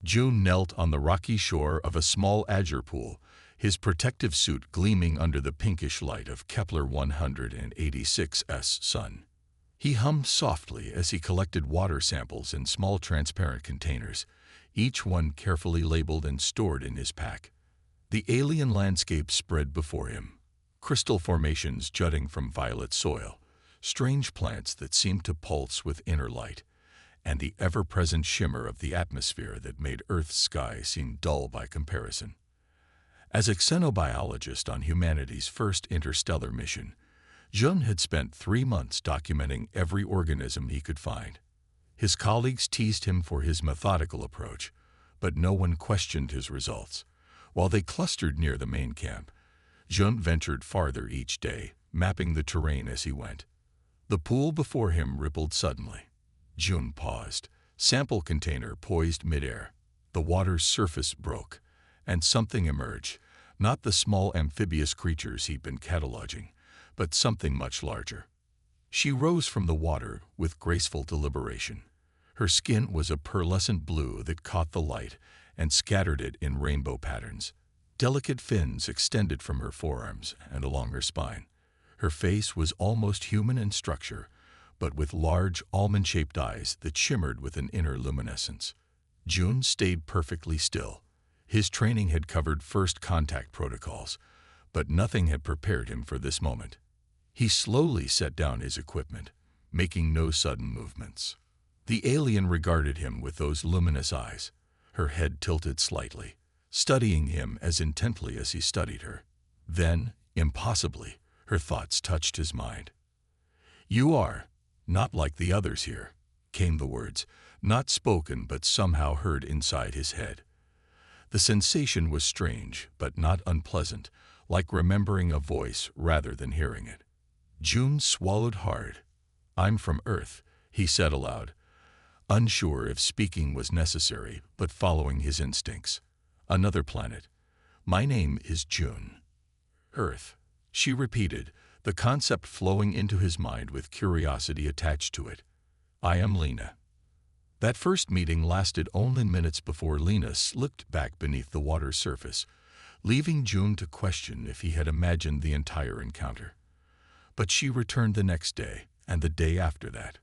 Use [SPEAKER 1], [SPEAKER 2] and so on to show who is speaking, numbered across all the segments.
[SPEAKER 1] June knelt on the rocky shore of a small azure pool, his protective suit gleaming under the pinkish light of Kepler 186's sun. He hummed softly as he collected water samples in small transparent containers, each one carefully labeled and stored in his pack. The alien landscape spread before him, crystal formations jutting from violet soil, strange plants that seemed to pulse with inner light, and the ever-present shimmer of the atmosphere that made Earth's sky seem dull by comparison. As a xenobiologist on humanity's first interstellar mission, Jun had spent 3 months documenting every organism he could find. His colleagues teased him for his methodical approach, but no one questioned his results. While they clustered near the main camp, Jun ventured farther each day, mapping the terrain as he went. The pool before him rippled suddenly. Jun paused, sample container poised midair. The water's surface broke, and something emerged, not the small amphibious creatures he'd been cataloging, but something much larger. She rose from the water with graceful deliberation. Her skin was a pearlescent blue that caught the light and scattered it in rainbow patterns. Delicate fins extended from her forearms and along her spine. Her face was almost human in structure, but with large, almond-shaped eyes that shimmered with an inner luminescence. Jun stayed perfectly still. His training had covered first contact protocols, but nothing had prepared him for this moment. He slowly set down his equipment, making no sudden movements. The alien regarded him with those luminous eyes, her head tilted slightly, studying him as intently as he studied her. Then, impossibly, her thoughts touched his mind. "You are not like the others here," came the words, not spoken but somehow heard inside his head. The sensation was strange, but not unpleasant, like remembering a voice rather than hearing it. Jun swallowed hard. "I'm from Earth," he said aloud, unsure if speaking was necessary, but following his instincts. "Another planet. My name is Jun." "Earth," she repeated, the concept flowing into his mind with curiosity attached to it. "I am Lena." That first meeting lasted only minutes before Lena slipped back beneath the water's surface, leaving Jun to question if he had imagined the entire encounter. But she returned the next day, and the day after that.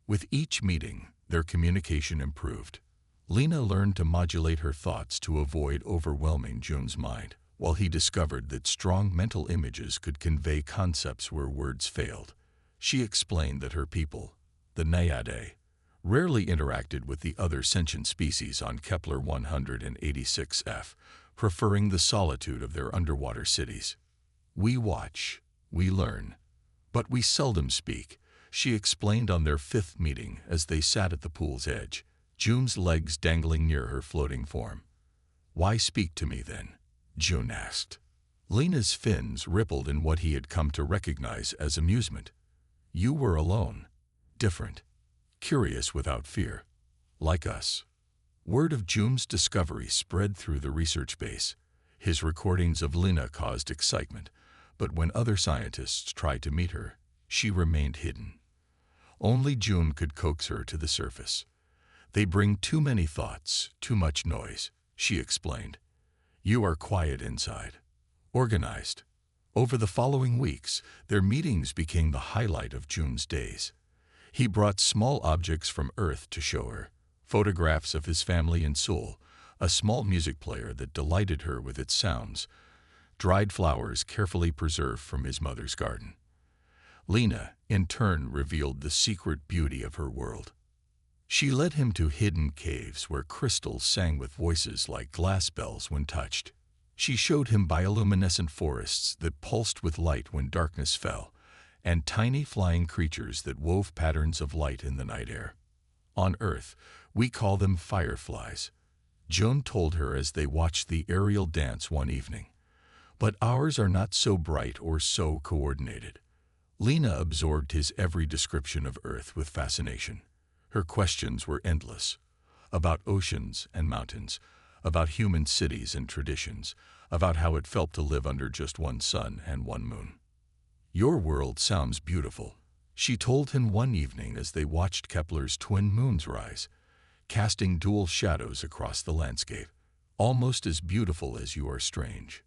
[SPEAKER 1] With each meeting, their communication improved. Lena learned to modulate her thoughts to avoid overwhelming Jun's mind, while he discovered that strong mental images could convey concepts where words failed. She explained that her people, the Naiadae, rarely interacted with the other sentient species on Kepler 186f, preferring the solitude of their underwater cities. "We watch, we learn, but we seldom speak," she explained on their 5th meeting as they sat at the pool's edge, Jun's legs dangling near her floating form. "Why speak to me then?" Jun asked. Lena's fins rippled in what he had come to recognize as amusement. "You were alone, different, curious without fear, like us." Word of Jun's discovery spread through the research base. His recordings of Lena caused excitement, but when other scientists tried to meet her, she remained hidden. Only Jun could coax her to the surface. "They bring too many thoughts, too much noise," she explained. "You are quiet inside, organized." Over the following weeks, their meetings became the highlight of Jun's days. He brought small objects from Earth to show her, photographs of his family in Seoul, a small music player that delighted her with its sounds, dried flowers carefully preserved from his mother's garden. Lena, in turn, revealed the secret beauty of her world. She led him to hidden caves where crystals sang with voices like glass bells when touched. She showed him bioluminescent forests that pulsed with light when darkness fell, and tiny flying creatures that wove patterns of light in the night air. "On Earth, we call them fireflies," Jun told her as they watched the aerial dance one evening. "But ours are not so bright or so coordinated." Lena absorbed his every description of Earth with fascination. Her questions were endless, about oceans and mountains, about human cities and traditions, about how it felt to live under just one sun and one moon. "Your world sounds beautiful," she told him one evening as they watched Kepler's twin moons rise. casting dual shadows across the landscape, almost as beautiful as you are strange.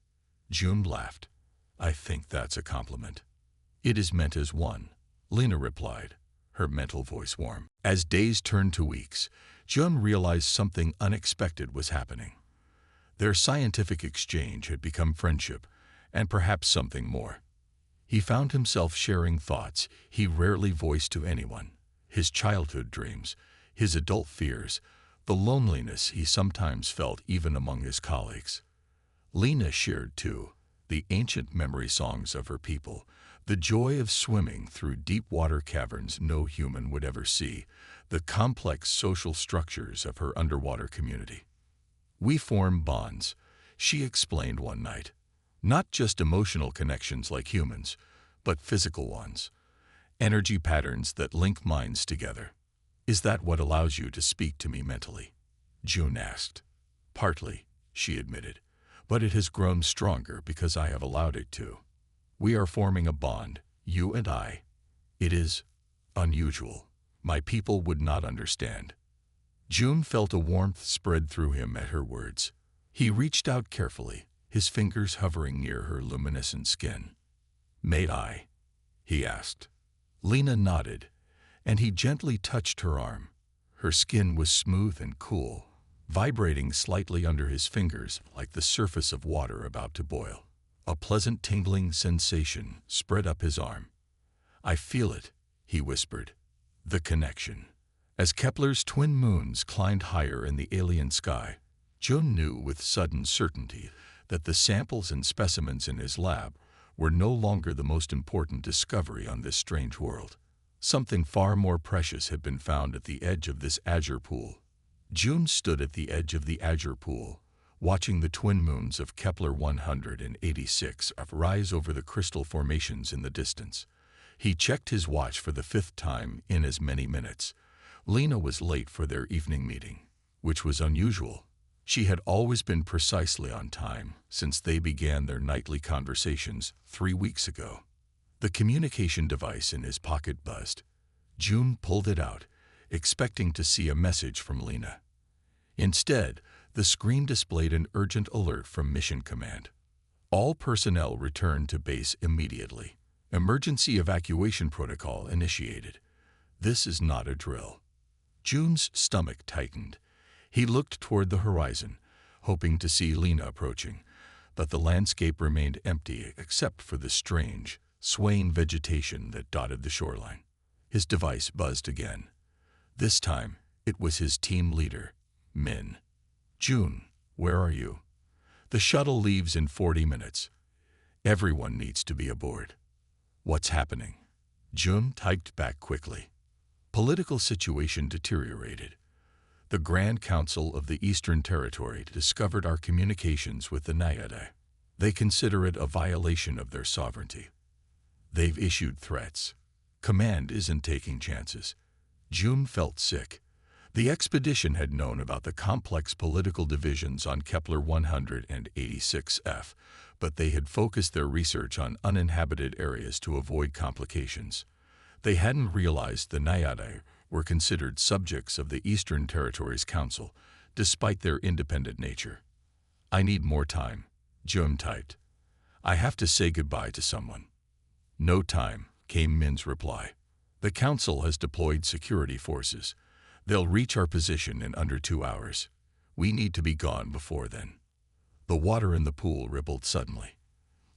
[SPEAKER 1] June laughed. I think that's a compliment. It is meant as one, Lena replied, her mental voice warm. As days turned to weeks, June realized something unexpected was happening. Their scientific exchange had become friendship, and perhaps something more. He found himself sharing thoughts he rarely voiced to anyone, his childhood dreams, his adult fears, the loneliness he sometimes felt even among his colleagues. Lena shared, too, the ancient memory songs of her people, the joy of swimming through deep water caverns no human would ever see, the complex social structures of her underwater community. We form bonds, she explained one night. Not just emotional connections like humans, but physical ones. Energy patterns that link minds together. Is that what allows you to speak to me mentally? June asked. Partly, she admitted, but it has grown stronger because I have allowed it to. We are forming a bond, you and I. It is unusual. My people would not understand. June felt a warmth spread through him at her words. He reached out carefully, his fingers hovering near her luminescent skin. May I? He asked. Lena nodded, and he gently touched her arm. Her skin was smooth and cool, vibrating slightly under his fingers like the surface of water about to boil. A pleasant tingling sensation spread up his arm. I feel it, he whispered. The connection. As Kepler's twin moons climbed higher in the alien sky, June knew with sudden certainty that the samples and specimens in his lab were no longer the most important discovery on this strange world. Something far more precious had been found at the edge of this azure pool. June stood at the edge of the azure pool, watching the twin moons of Kepler 186 rise over the crystal formations in the distance. He checked his watch for the 5th time in as many minutes. Lena was late for their evening meeting, which was unusual. She had always been precisely on time since they began their nightly conversations 3 weeks ago. The communication device in his pocket buzzed. June pulled it out, expecting to see a message from Lena. Instead, the screen displayed an urgent alert from Mission Command. All personnel returned to base immediately. Emergency evacuation protocol initiated. This is not a drill. June's stomach tightened. He looked toward the horizon, hoping to see Lena approaching, but the landscape remained empty except for the strange, swaying vegetation that dotted the shoreline. His device buzzed again. This time, it was his team leader, Min. June, where are you? The shuttle leaves in 40 minutes. Everyone needs to be aboard. What's happening? June typed back quickly. Political situation deteriorated. The Grand Council of the Eastern Territory discovered our communications with the Naiadai. They consider it a violation of their sovereignty. They've issued threats. Command isn't taking chances. June felt sick. The expedition had known about the complex political divisions on Kepler 186f, but they had focused their research on uninhabited areas to avoid complications. They hadn't realized the Naiadai were considered subjects of the Eastern Territories Council, despite their independent nature. I need more time, June typed. I have to say goodbye to someone. No time, came Min's reply. The Council has deployed security forces. They'll reach our position in under 2 hours. We need to be gone before then. The water in the pool rippled suddenly.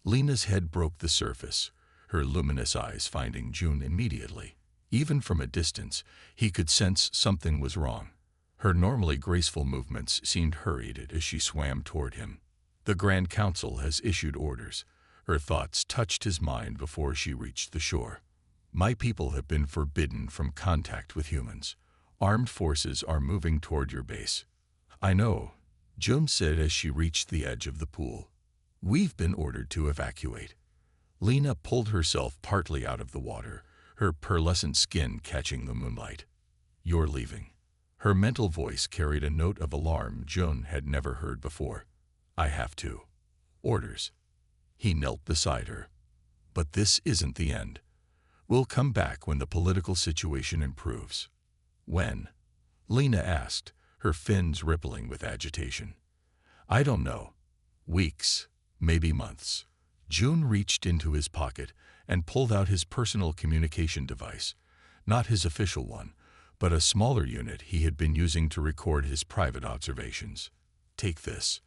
[SPEAKER 1] Lena's head broke the surface, her luminous eyes finding June immediately. Even from a distance, he could sense something was wrong. Her normally graceful movements seemed hurried as she swam toward him. The Grand Council has issued orders. Her thoughts touched his mind before she reached the shore. My people have been forbidden from contact with humans. Armed forces are moving toward your base. I know, June said as she reached the edge of the pool. We've been ordered to evacuate. Lena pulled herself partly out of the water, her pearlescent skin catching the moonlight. You're leaving. Her mental voice carried a note of alarm June had never heard before. I have to. Orders. He knelt beside her. But this isn't the end. We'll come back when the political situation improves. When? Lena asked, her fins rippling with agitation. I don't know. Weeks, maybe months. June reached into his pocket and pulled out his personal communication device, not his official one, but a smaller unit he had been using to record his private observations. Take this.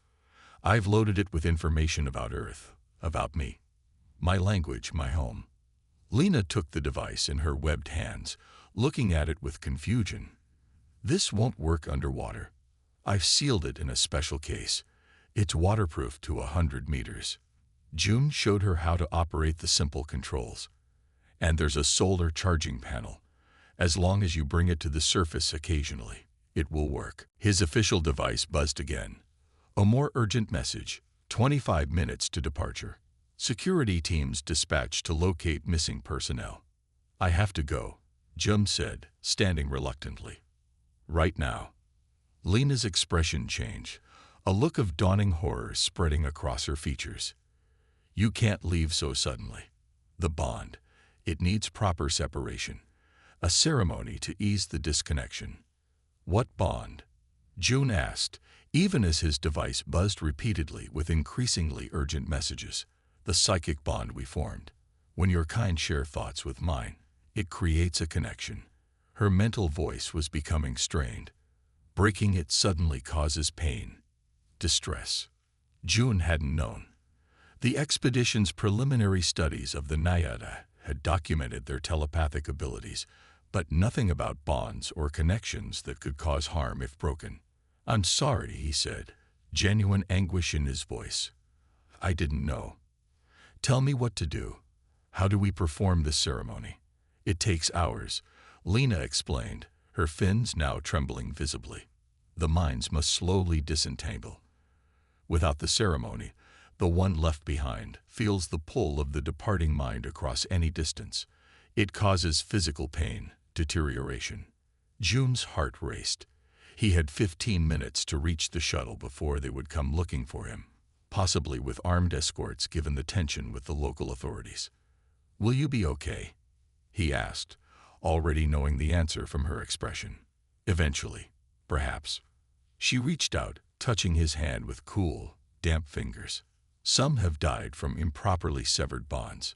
[SPEAKER 1] I've loaded it with information about Earth, about me, my language, my home. Lena took the device in her webbed hands, looking at it with confusion. This won't work underwater. I've sealed it in a special case. It's waterproof to 100 meters. June showed her how to operate the simple controls. And there's a solar charging panel. As long as you bring it to the surface occasionally, it will work. His official device buzzed again. A more urgent message, 25 minutes to departure. Security teams dispatched to locate missing personnel. I have to go, June said, standing reluctantly. Right now. Lena's expression changed, a look of dawning horror spreading across her features. You can't leave so suddenly. The bond. It needs proper separation. A ceremony to ease the disconnection. What bond? June asked, even as his device buzzed repeatedly with increasingly urgent messages. The psychic bond we formed. When your kind share thoughts with mine, it creates a connection. Her mental voice was becoming strained. Breaking it suddenly causes pain, distress. June hadn't known. The expedition's preliminary studies of the Nayada had documented their telepathic abilities, but nothing about bonds or connections that could cause harm if broken. I'm sorry, he said, genuine anguish in his voice. I didn't know. Tell me what to do. How do we perform this ceremony? It takes hours, Lena explained, her fins now trembling visibly. The minds must slowly disentangle. Without the ceremony, the one left behind feels the pull of the departing mind across any distance. It causes physical pain, deterioration. June's heart raced. He had 15 minutes to reach the shuttle before they would come looking for him, possibly with armed escorts given the tension with the local authorities. Will you be okay? He asked, already knowing the answer from her expression. Eventually, perhaps. She reached out, touching his hand with cool, damp fingers. Some have died from improperly severed bonds.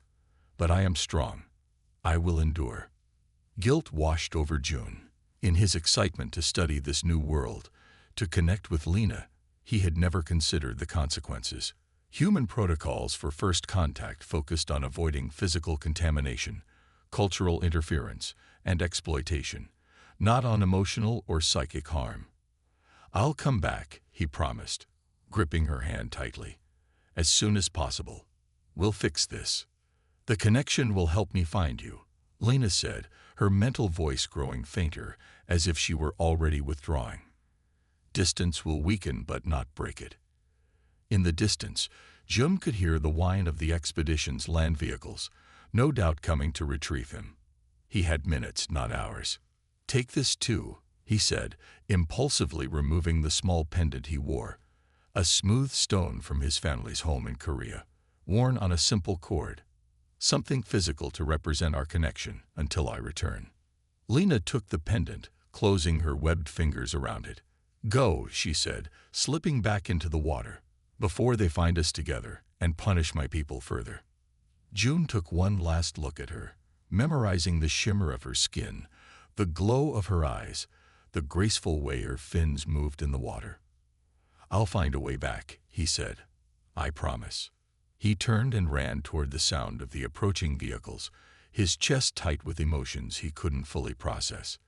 [SPEAKER 1] But I am strong. I will endure. Guilt washed over June. In his excitement to study this new world, to connect with Lena, he had never considered the consequences. Human protocols for first contact focused on avoiding physical contamination, cultural interference, and exploitation, not on emotional or psychic harm. I'll come back, he promised, gripping her hand tightly. As soon as possible. We'll fix this. The connection will help me find you, Lena said, her mental voice growing fainter, as if she were already withdrawing. Distance will weaken but not break it. In the distance, Jum could hear the whine of the expedition's land vehicles, no doubt coming to retrieve him. He had minutes, not hours. Take this too, he said, impulsively removing the small pendant he wore, a smooth stone from his family's home in Korea, worn on a simple cord. Something physical to represent our connection until I return. Lena took the pendant, closing her webbed fingers around it. Go, she said, slipping back into the water, before they find us together and punish my people further. June took one last look at her, memorizing the shimmer of her skin, the glow of her eyes, the graceful way her fins moved in the water. I'll find a way back, he said. I promise. He turned and ran toward the sound of the approaching vehicles, his chest tight with emotions he couldn't fully process.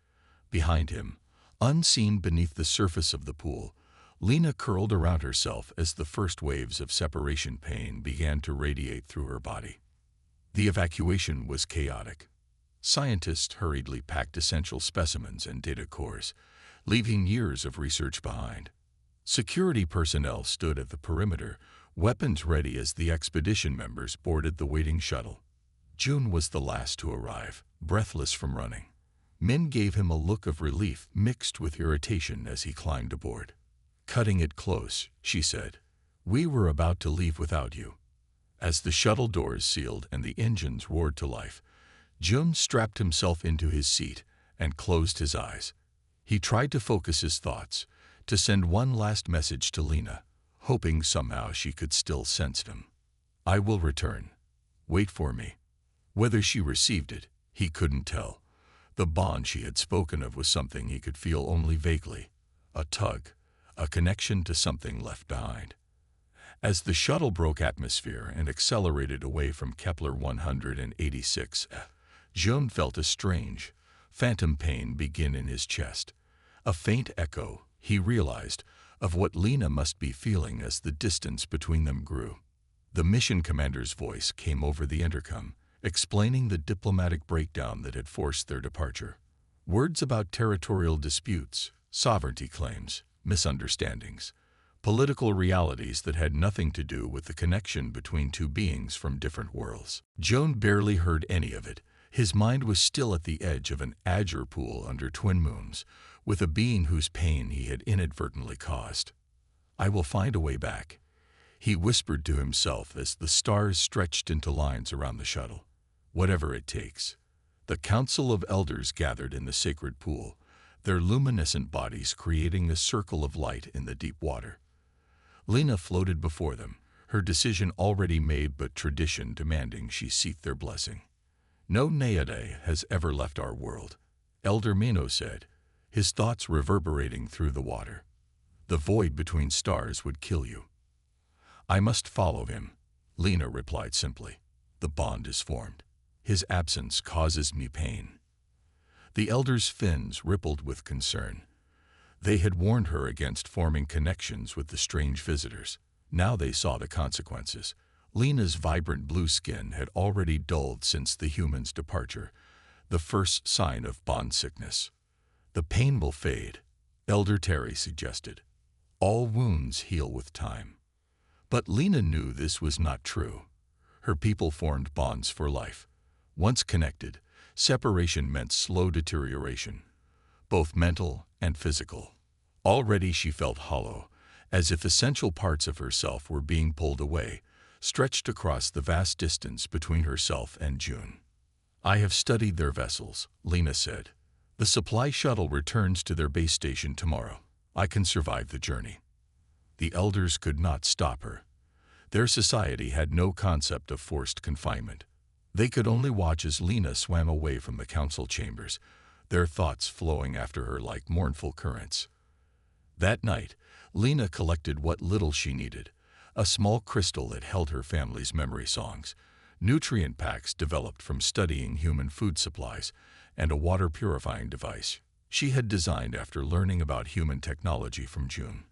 [SPEAKER 1] Behind him, unseen beneath the surface of the pool, Lena curled around herself as the first waves of separation pain began to radiate through her body. The evacuation was chaotic. Scientists hurriedly packed essential specimens and data cores, leaving years of research behind. Security personnel stood at the perimeter, weapons ready as the expedition members boarded the waiting shuttle. June was the last to arrive, breathless from running. Min gave him a look of relief mixed with irritation as he climbed aboard. Cutting it close, she said. We were about to leave without you. As the shuttle doors sealed and the engines roared to life, June strapped himself into his seat and closed his eyes. He tried to focus his thoughts, to send one last message to Lena, hoping somehow she could still sense him. "I will return. Wait for me." Whether she received it, he couldn't tell. The bond she had spoken of was something he could feel only vaguely, a tug, a connection to something left behind. As the shuttle broke atmosphere and accelerated away from Kepler 186, Jean felt a strange, phantom pain begin in his chest. A faint echo, he realized, of what Lena must be feeling as the distance between them grew. The mission commander's voice came over the intercom, explaining the diplomatic breakdown that had forced their departure. Words about territorial disputes, sovereignty claims, misunderstandings, political realities that had nothing to do with the connection between two beings from different worlds. Joan barely heard any of it. His mind was still at the edge of an azure pool under twin moons, with a being whose pain he had inadvertently caused. "I will find a way back," he whispered to himself as the stars stretched into lines around the shuttle. "Whatever it takes." The council of elders gathered in the sacred pool, their luminescent bodies creating a circle of light in the deep water. Lena floated before them, her decision already made but tradition demanding she seek their blessing. "No Naiade has ever left our world," Elder Mino said, his thoughts reverberating through the water. "The void between stars would kill you." "I must follow him," Lena replied simply. "The bond is formed. His absence causes me pain." The elder's fins rippled with concern. They had warned her against forming connections with the strange visitors. Now they saw the consequences. Lena's vibrant blue skin had already dulled since the human's departure, the first sign of bond sickness. "The pain will fade," Elder Terry suggested. "All wounds heal with time." But Lena knew this was not true. Her people formed bonds for life. Once connected, separation meant slow deterioration, both mental and physical. Already she felt hollow, as if essential parts of herself were being pulled away, stretched across the vast distance between herself and June. "I have studied their vessels," Lena said. "The supply shuttle returns to their base station tomorrow. I can survive the journey." The elders could not stop her. Their society had no concept of forced confinement. They could only watch as Lena swam away from the council chambers, their thoughts flowing after her like mournful currents. That night, Lena collected what little she needed, a small crystal that held her family's memory songs, nutrient packs developed from studying human food supplies, and a water-purifying device she had designed after learning about human technology from June.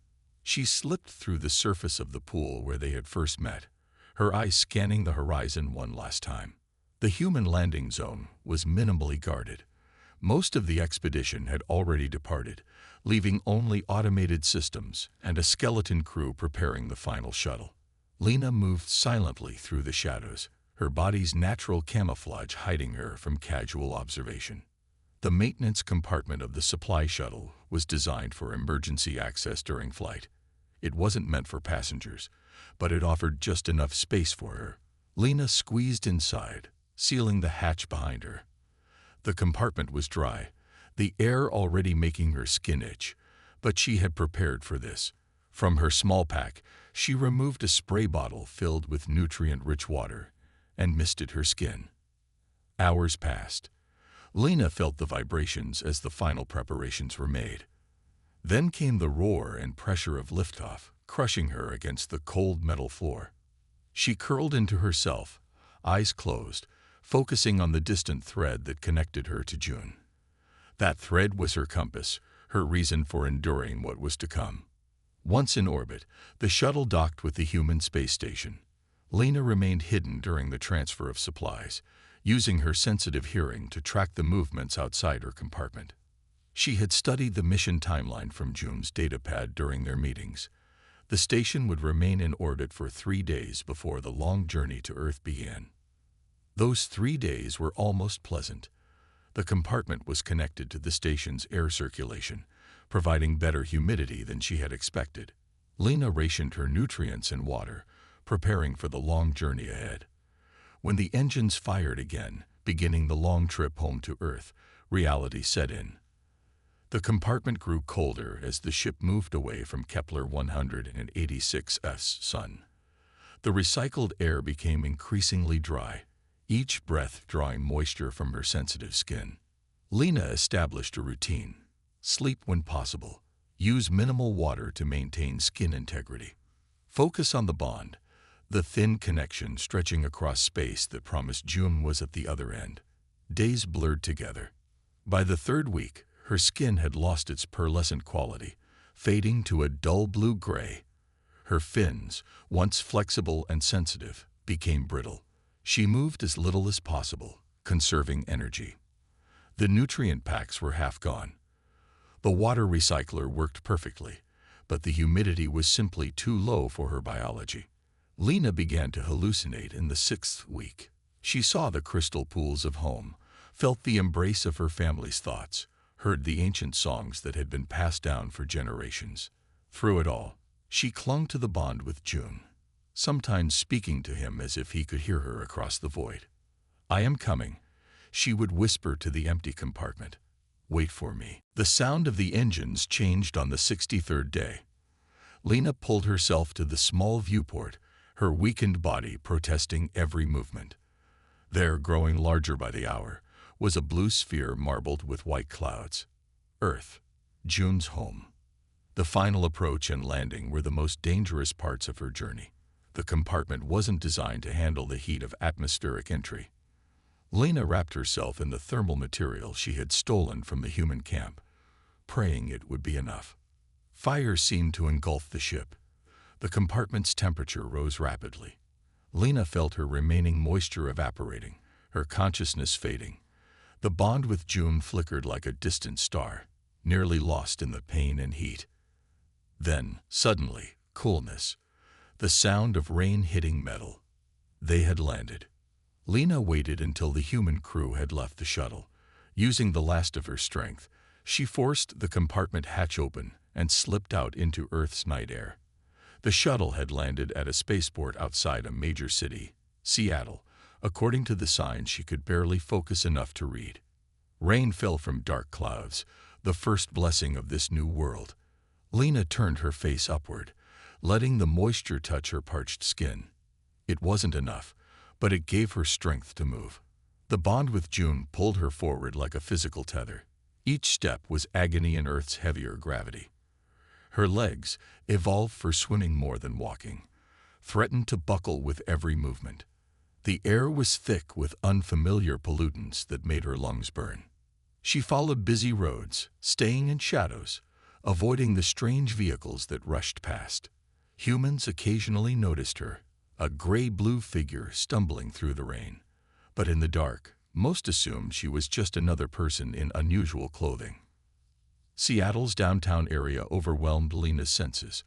[SPEAKER 1] She slipped through the surface of the pool where they had first met, her eyes scanning the horizon one last time. The human landing zone was minimally guarded. Most of the expedition had already departed, leaving only automated systems and a skeleton crew preparing the final shuttle. Lena moved silently through the shadows, her body's natural camouflage hiding her from casual observation. The maintenance compartment of the supply shuttle was designed for emergency access during flight. It wasn't meant for passengers, but it offered just enough space for her. Lena squeezed inside, sealing the hatch behind her. The compartment was dry, the air already making her skin itch, but she had prepared for this. From her small pack, she removed a spray bottle filled with nutrient-rich water and misted her skin. Hours passed. Lena felt the vibrations as the final preparations were made. Then came the roar and pressure of liftoff, crushing her against the cold metal floor. She curled into herself, eyes closed, focusing on the distant thread that connected her to June. That thread was her compass, her reason for enduring what was to come. Once in orbit, the shuttle docked with the human space station. Lena remained hidden during the transfer of supplies, using her sensitive hearing to track the movements outside her compartment. She had studied the mission timeline from June's datapad during their meetings. The station would remain in orbit for 3 days before the long journey to Earth began. Those 3 days were almost pleasant. The compartment was connected to the station's air circulation, providing better humidity than she had expected. Lena rationed her nutrients and water, preparing for the long journey ahead. When the engines fired again, beginning the long trip home to Earth, reality set in. The compartment grew colder as the ship moved away from Kepler 186's sun. The recycled air became increasingly dry, each breath drawing moisture from her sensitive skin. Lena established a routine: sleep when possible, use minimal water to maintain skin integrity. Focus on the bond, the thin connection stretching across space that promised June was at the other end. Days blurred together. By the third week, her skin had lost its pearlescent quality, fading to a dull blue-gray. Her fins, once flexible and sensitive, became brittle. She moved as little as possible, conserving energy. The nutrient packs were half gone. The water recycler worked perfectly, but the humidity was simply too low for her biology. Lena began to hallucinate in the 6th week. She saw the crystal pools of home, felt the embrace of her family's thoughts, heard the ancient songs that had been passed down for generations. Through it all, she clung to the bond with June, sometimes speaking to him as if he could hear her across the void. "I am coming," she would whisper to the empty compartment. "Wait for me." The sound of the engines changed on the 63rd day. Lena pulled herself to the small viewport, her weakened body protesting every movement. There, growing larger by the hour, was a blue sphere marbled with white clouds. Earth, June's home. The final approach and landing were the most dangerous parts of her journey. The compartment wasn't designed to handle the heat of atmospheric entry. Lena wrapped herself in the thermal material she had stolen from the human camp, praying it would be enough. Fire seemed to engulf the ship. The compartment's temperature rose rapidly. Lena felt her remaining moisture evaporating, her consciousness fading. The bond with June flickered like a distant star, nearly lost in the pain and heat. Then, suddenly, coolness. The sound of rain hitting metal. They had landed. Lena waited until the human crew had left the shuttle. Using the last of her strength, she forced the compartment hatch open and slipped out into Earth's night air. The shuttle had landed at a spaceport outside a major city, Seattle, according to the signs she could barely focus enough to read. Rain fell from dark clouds, the first blessing of this new world. Lena turned her face upward, letting the moisture touch her parched skin. It wasn't enough, but it gave her strength to move. The bond with June pulled her forward like a physical tether. Each step was agony in Earth's heavier gravity. Her legs, evolved for swimming more than walking, threatened to buckle with every movement. The air was thick with unfamiliar pollutants that made her lungs burn. She followed busy roads, staying in shadows, avoiding the strange vehicles that rushed past. Humans occasionally noticed her, a gray-blue figure stumbling through the rain. But in the dark, most assumed she was just another person in unusual clothing. Seattle's downtown area overwhelmed Lena's senses.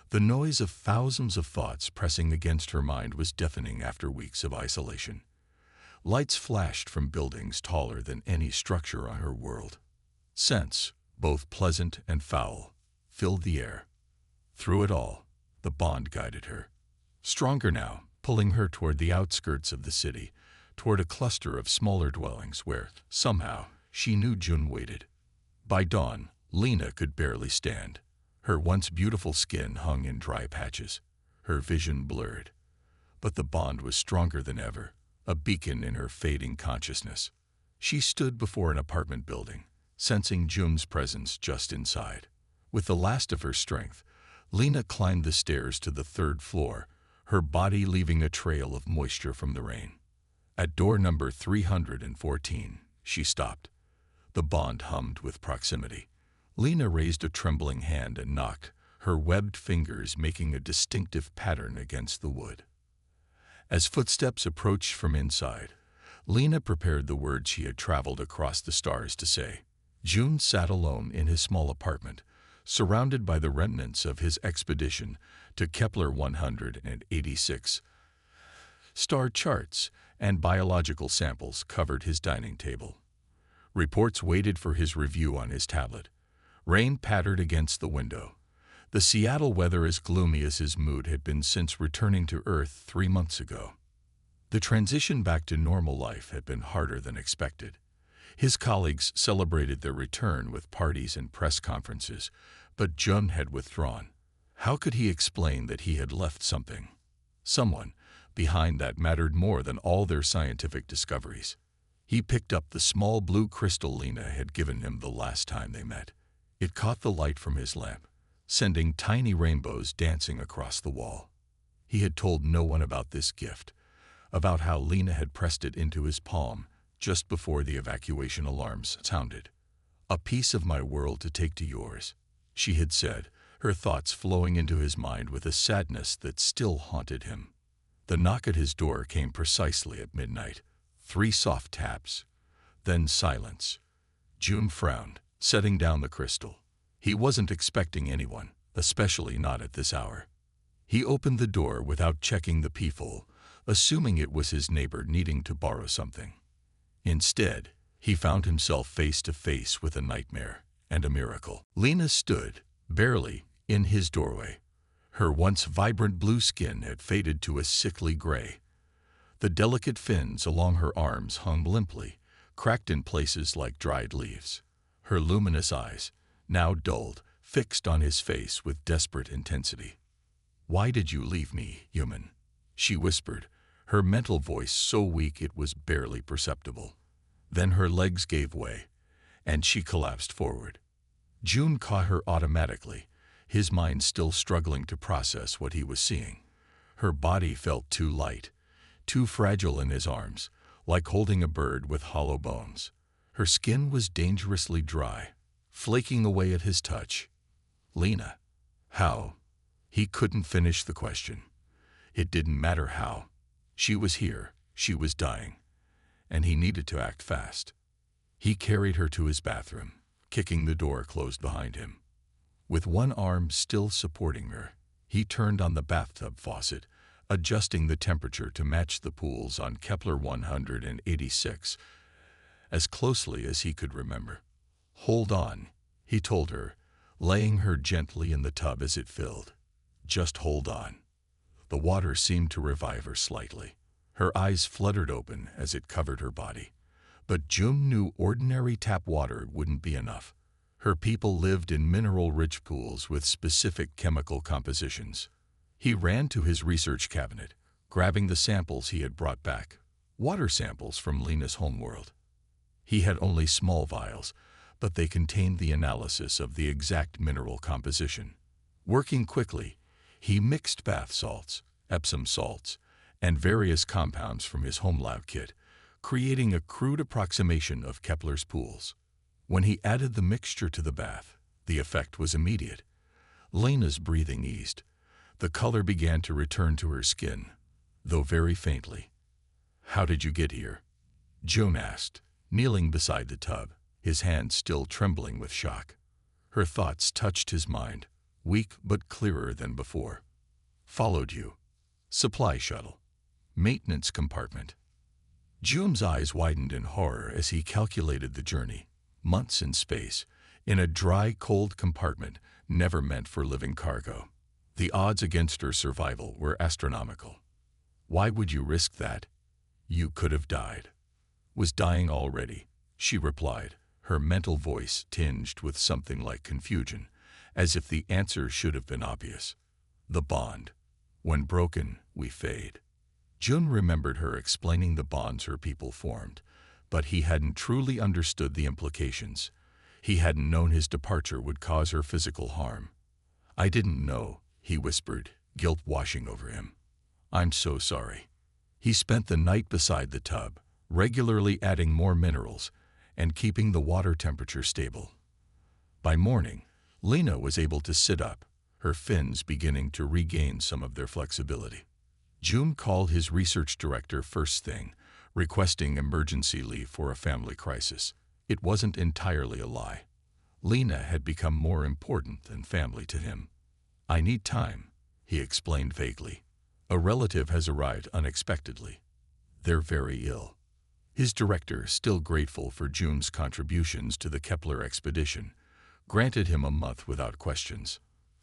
[SPEAKER 1] The noise of thousands of thoughts pressing against her mind was deafening after weeks of isolation. Lights flashed from buildings taller than any structure on her world. Scents, both pleasant and foul, filled the air. Through it all, the bond guided her. Stronger now, pulling her toward the outskirts of the city, toward a cluster of smaller dwellings where, somehow, she knew June waited. By dawn, Lena could barely stand. Her once beautiful skin hung in dry patches, her vision blurred. But the bond was stronger than ever, a beacon in her fading consciousness. She stood before an apartment building, sensing June's presence just inside. With the last of her strength, Lena climbed the stairs to the 3rd floor, her body leaving a trail of moisture from the rain. At door number 314, she stopped. The bond hummed with proximity. Lena raised a trembling hand and knocked, her webbed fingers making a distinctive pattern against the wood. As footsteps approached from inside, Lena prepared the words she had traveled across the stars to say. June sat alone in his small apartment, surrounded by the remnants of his expedition to Kepler 186. Star charts and biological samples covered his dining table. Reports waited for his review on his tablet. Rain pattered against the window. The Seattle weather as gloomy as his mood had been since returning to Earth 3 months ago. The transition back to normal life had been harder than expected. His colleagues celebrated their return with parties and press conferences, but Jun had withdrawn. How could he explain that he had left something, someone, behind that mattered more than all their scientific discoveries? He picked up the small blue crystal Lena had given him the last time they met. It caught the light from his lamp, sending tiny rainbows dancing across the wall. He had told no one about this gift, about how Lena had pressed it into his palm just before the evacuation alarms sounded. "A piece of my world to take to yours," she had said, her thoughts flowing into his mind with a sadness that still haunted him. The knock at his door came precisely at midnight. 3 soft taps, then silence. Jun frowned, setting down the crystal. He wasn't expecting anyone, especially not at this hour. He opened the door without checking the peephole, assuming it was his neighbor needing to borrow something. Instead, he found himself face to face with a nightmare and a miracle. Lena stood, barely, in his doorway. Her once vibrant blue skin had faded to a sickly gray. The delicate fins along her arms hung limply, cracked in places like dried leaves. Her luminous eyes, now dulled, fixed on his face with desperate intensity. "Why did you leave me, human?" she whispered, her mental voice so weak it was barely perceptible. Then her legs gave way, and she collapsed forward. Jun caught her automatically, his mind still struggling to process what he was seeing. Her body felt too light, too fragile in his arms, like holding a bird with hollow bones. Her skin was dangerously dry, flaking away at his touch. Lena. How? He couldn't finish the question. It didn't matter how. She was here, she was dying, and he needed to act fast. He carried her to his bathroom, kicking the door closed behind him. With one arm still supporting her, he turned on the bathtub faucet, adjusting the temperature to match the pools on Kepler 186 as closely as he could remember. "Hold on," he told her, laying her gently in the tub as it filled. "Just hold on." The water seemed to revive her slightly. Her eyes fluttered open as it covered her body. But Jun knew ordinary tap water wouldn't be enough. Her people lived in mineral-rich pools with specific chemical compositions. He ran to his research cabinet, grabbing the samples he had brought back, water samples from Lena's homeworld. He had only small vials, but they contained the analysis of the exact mineral composition. Working quickly, he mixed bath salts, Epsom salts, and various compounds from his home lab kit, creating a crude approximation of Kepler's pools. When he added the mixture to the bath, the effect was immediate. Lena's breathing eased. The color began to return to her skin, though very faintly. "How did you get here?" Jun asked, kneeling beside the tub, his hands still trembling with shock. Her thoughts touched his mind, weak but clearer than before. "Followed you. Supply shuttle. Maintenance compartment." Jun's eyes widened in horror as he calculated the journey. Months in space, in a dry, cold compartment never meant for living cargo. The odds against her survival were astronomical. "Why would you risk that? You could have died." "Was dying already," she replied, her mental voice tinged with something like confusion, as if the answer should have been obvious. "The bond. When broken, we fade." Jun remembered her explaining the bonds her people formed, but he hadn't truly understood the implications. He hadn't known his departure would cause her physical harm. "I didn't know," he whispered, guilt washing over him. "I'm so sorry." He spent the night beside the tub, regularly adding more minerals and keeping the water temperature stable. By morning, Lena was able to sit up, her fins beginning to regain some of their flexibility. Jun called his research director first thing, requesting emergency leave for a family crisis. It wasn't entirely a lie. Lena had become more important than family to him. "I need time," he explained vaguely. "A relative has arrived unexpectedly. They're very ill." His director, still grateful for Jun's contributions to the Kepler expedition, granted him a month without questions.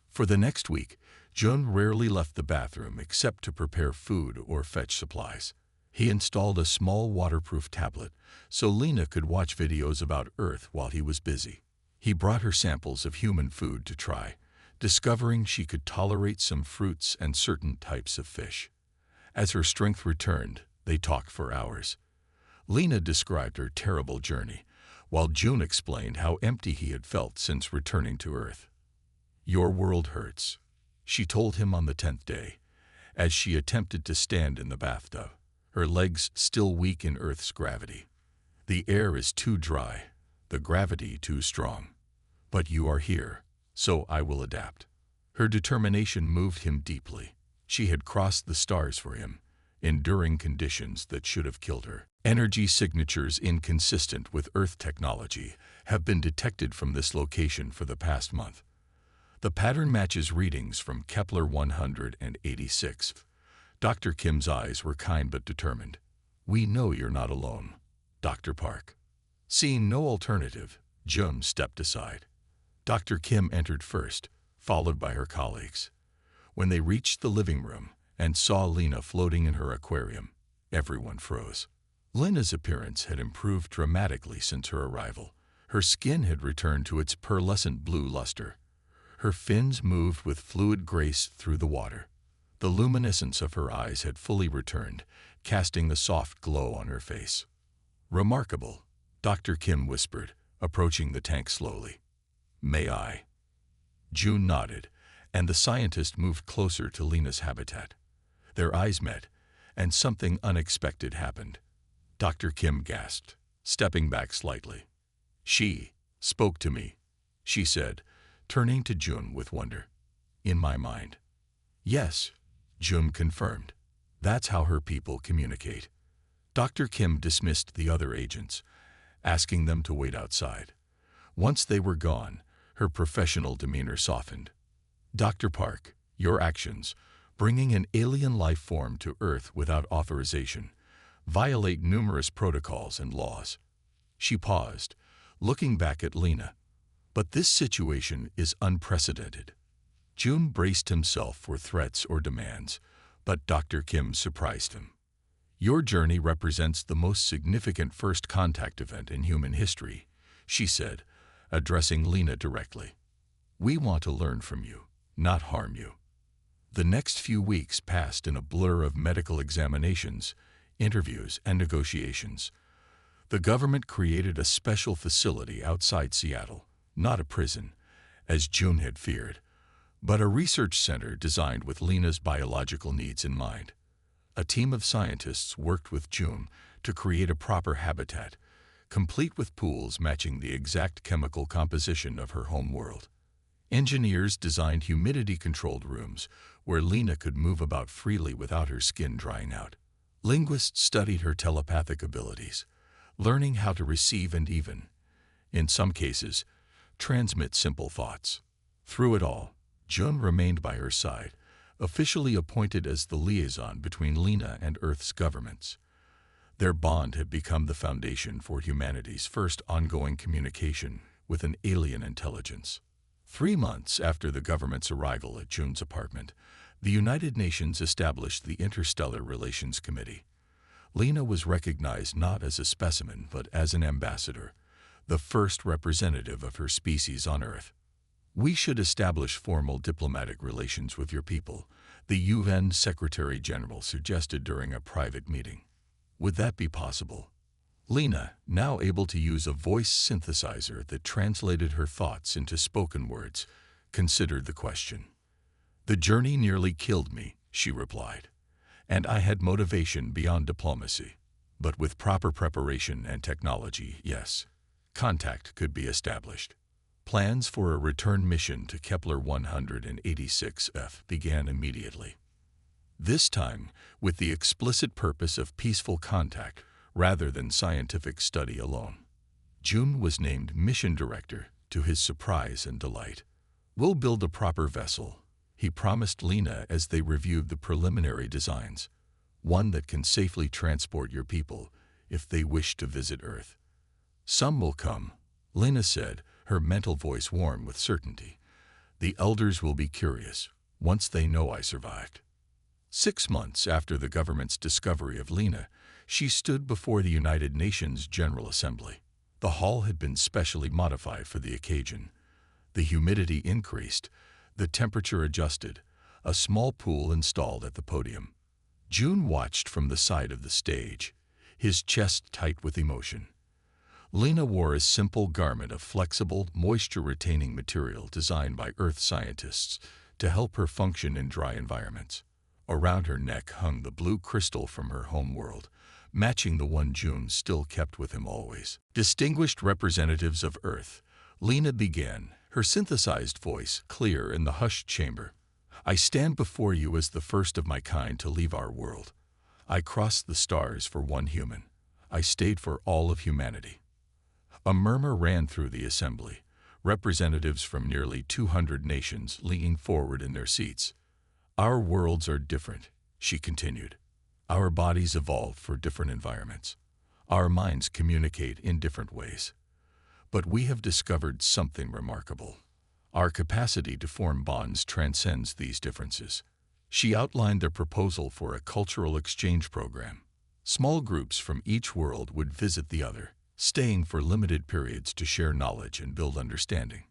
[SPEAKER 1] For the next week, Jun rarely left the bathroom except to prepare food or fetch supplies. He installed a small waterproof tablet so Lena could watch videos about Earth while he was busy. He brought her samples of human food to try, discovering she could tolerate some fruits and certain types of fish. As her strength returned, they talked for hours. Lena described her terrible journey, while June explained how empty he had felt since returning to Earth. "Your world hurts," she told him on the 10th day, as she attempted to stand in the bathtub, her legs still weak in Earth's gravity. "The air is too dry, the gravity too strong. But you are here, so I will adapt." Her determination moved him deeply. She had crossed the stars for him, enduring conditions that should have killed her. Energy signatures inconsistent with Earth technology have been detected from this location for the past month. The pattern matches readings from Kepler 186. Dr. Kim's eyes were kind but determined. "We know you're not alone, Dr. Park." Seeing no alternative, June stepped aside. Dr. Kim entered first, followed by her colleagues. When they reached the living room and saw Lena floating in her aquarium, everyone froze. Lena's appearance had improved dramatically since her arrival. Her skin had returned to its pearlescent blue luster. Her fins moved with fluid grace through the water. The luminescence of her eyes had fully returned, casting the soft glow on her face. "Remarkable," Dr. Kim whispered, approaching the tank slowly. "May I?" June nodded, and the scientist moved closer to Lena's habitat. Their eyes met, and something unexpected happened. Dr. Kim gasped, stepping back slightly. "She spoke to me," she said, turning to June with wonder. "In my mind." "Yes," June confirmed. "That's how her people communicate." Dr. Kim dismissed the other agents, asking them to wait outside. Once they were gone, her professional demeanor softened. "Dr. Park, your actions, bringing an alien life form to Earth without authorization, violate numerous protocols and laws." She paused, looking back at Lena. "But this situation is unprecedented." June braced himself for threats or demands, but Dr. Kim surprised him. "Your journey represents the most significant first contact event in human history," she said, addressing Lena directly. "We want to learn from you, not harm you." The next few weeks passed in a blur of medical examinations, interviews, and negotiations. The government created a special facility outside Seattle, not a prison, as June had feared, but a research center designed with Lena's biological needs in mind. A team of scientists worked with June to create a proper habitat, complete with pools matching the exact chemical composition of her home world. Engineers designed humidity-controlled rooms where Lena could move about freely without her skin drying out. Linguists studied her telepathic abilities, learning how to receive and even, in some cases, transmit simple thoughts. Through it all, June remained by her side, officially appointed as the liaison between Lena and Earth's governments. Their bond had become the foundation for humanity's first ongoing communication with an alien intelligence. 3 months after the government's arrival at June's apartment, the United Nations established the Interstellar Relations Committee. Lena was recognized not as a specimen but as an ambassador, the first representative of her species on Earth. "We should establish formal diplomatic relations with your people," the UN Secretary General suggested during a private meeting. "Would that be possible?" Lena, now able to use a voice synthesizer that translated her thoughts into spoken words, considered the question. "The journey nearly killed me," she replied, "and I had motivation beyond diplomacy. But with proper preparation and technology, yes, contact could be established." Plans for a return mission to Kepler 186f began immediately. This time, with the explicit purpose of peaceful contact rather than scientific study alone. June was named mission director, to his surprise and delight. "We'll build a proper vessel," he promised Lena as they reviewed the preliminary designs. "One that can safely transport your people if they wish to visit Earth." "Some will come," Lena said, her mental voice warm with certainty. "The elders will be curious, once they know I survived." 6 months after the government's discovery of Lena, She stood before the United Nations General Assembly. The hall had been specially modified for the occasion. The humidity increased, the temperature adjusted, a small pool installed at the podium. June watched from the side of the stage, his chest tight with emotion. Lena wore a simple garment of flexible, moisture-retaining material designed by Earth scientists to help her function in dry environments. Around her neck hung the blue crystal from her home world, matching the one June still kept with him always. Distinguished representatives of Earth, Lena began, her synthesized voice clear in the hushed chamber. I stand before you as the first of my kind to leave our world. I crossed the stars for one human. I stayed for all of humanity. A murmur ran through the assembly, representatives from nearly 200 nations leaning forward in their seats. Our worlds are different, she continued. Our bodies evolve for different environments. Our minds communicate in different ways. But we have discovered something remarkable. Our capacity to form bonds transcends these differences. She outlined their proposal for a cultural exchange program. Small groups from each world would visit the other, staying for limited periods to share knowledge and build understanding.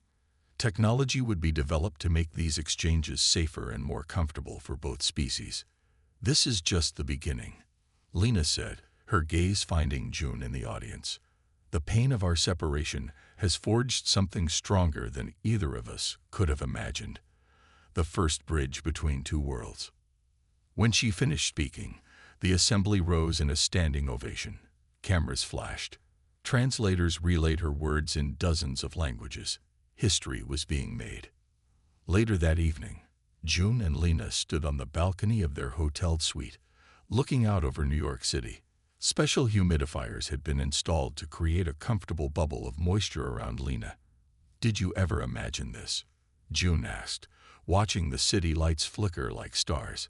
[SPEAKER 1] Technology would be developed to make these exchanges safer and more comfortable for both species. This is just the beginning, Lena said, her gaze finding June in the audience. The pain of our separation has forged something stronger than either of us could have imagined. The first bridge between two worlds. When she finished speaking, the assembly rose in a standing ovation. Cameras flashed. Translators relayed her words in dozens of languages. History was being made. Later that evening, June and Lena stood on the balcony of their hotel suite, looking out over New York City. Special humidifiers had been installed to create a comfortable bubble of moisture around Lena. Did you ever imagine this? June asked, watching the city lights flicker like stars.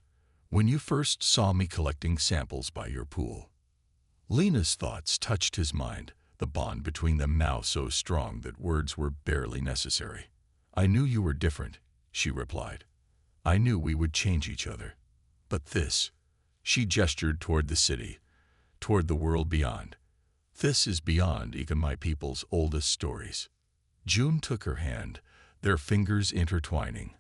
[SPEAKER 1] When you first saw me collecting samples by your pool. Lena's thoughts touched his mind, the bond between them now so strong that words were barely necessary. I knew you were different, she replied. I knew we would change each other. But this, she gestured toward the city, toward the world beyond. This is beyond even my people's oldest stories. June took her hand, their fingers intertwining.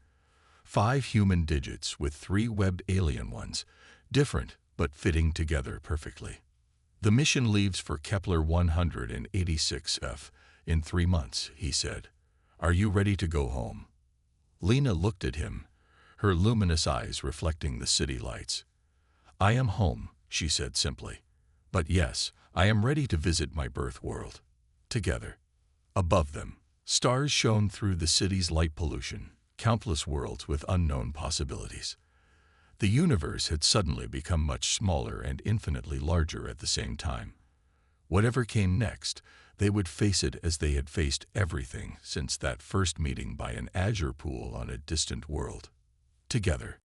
[SPEAKER 1] 5 human digits with 3 webbed alien ones, different but fitting together perfectly. The mission leaves for Kepler 186f in 3 months, he said. Are you ready to go home? Lena looked at him, her luminous eyes reflecting the city lights. I am home, she said simply. But yes, I am ready to visit my birth world. Together. Above them, stars shone through the city's light pollution, countless worlds with unknown possibilities. The universe had suddenly become much smaller and infinitely larger at the same time. Whatever came next, they would face it as they had faced everything since that first meeting by an azure pool on a distant world. Together.